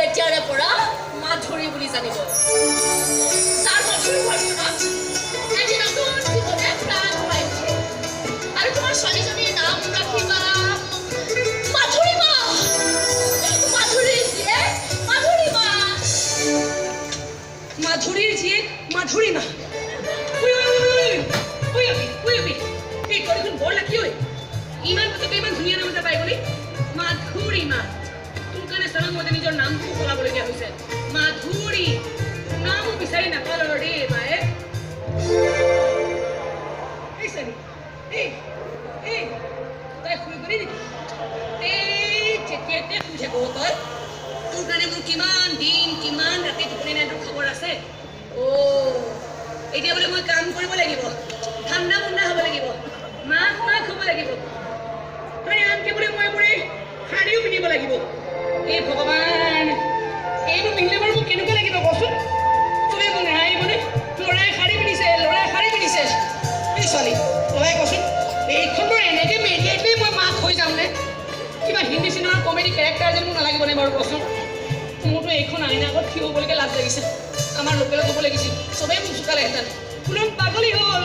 এতিয়াৰে পৰা মাধুৰী বুলি জানিব তাৰ মাধুৰী ঘৰখনত এদিন নতুন জীৱনে প্ৰাণ পাইছে আৰু তোমাৰ ছোৱালীজনীৰ নাম ৰাখিবা মাধুৰী মা মাধুৰী জীয়েক মাধুৰী মা মাধুৰীৰ জীয়েক মাধুৰী মা এই ঘৰখন বৰ লাকি ঐ ইমান পতকে ইমান ধুনীয়া নাম এটা পাই গলি মাধুৰী মা তোৰ কাৰণে চালা মই নিজৰ নামটো সলাবলগীয়া হৈছে মাধুৰী নামো বিচাৰি নাপালো দেই মায়ে এই চাবি এই তই শুই গলি নেকি এই যেতিয়াতে শুই থাকো তই তোৰ কাৰণে মোৰ কিমান দিন কিমান ৰাতি টোপনি নাই তোৰ খবৰ আছে এতিয়া বোলে মই কাম কৰিব লাগিব ঠাণ্ডা মুণ্ডা হ'ব লাগিব মাক হ'ব লাগিব তই আনকি বোলে মই বোলে শাৰীও পিন্ধিব লাগিব এই ভগৱান এইটো পিন্ধিলে বাৰু মোক কেনেকুৱা লাগিব কচোন তুমি মোক নেহাৰিবনে ল'ৰাই শাৰী পিন্ধিছে এই ছোৱালী তই কচোন এইখন বাৰু এনেকৈ মেৰিয়াই মই মাক হৈ যামনে কিবা হিন্দী চিনেমাৰ কমেডি কেৰেক্টাৰ যেন মোক নালাগিবনে বাৰু কচোন মোৰতো এইখন আইনা আগত থিয় হ'বলৈকে লাজ লাগিছে আমাৰ লোকেলত ক'ব লাগিছিল চবেই মোক চোকালেহেঁতেন ফুলন পাগলী হ'ল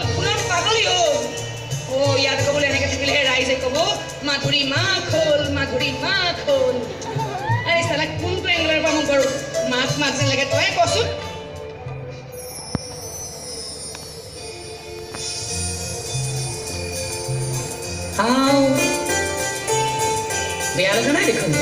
ইয়াত ক'বলৈ এনেকৈ থাকিলেহে ৰাইজে ক'ব মাধুৰী মাক হ'ল আৰে চালা কোনটো এংগলৰ পৰা মোক বাৰু মাক যেন লাগে তই কচোন বেয়া লগা নাই দেখোন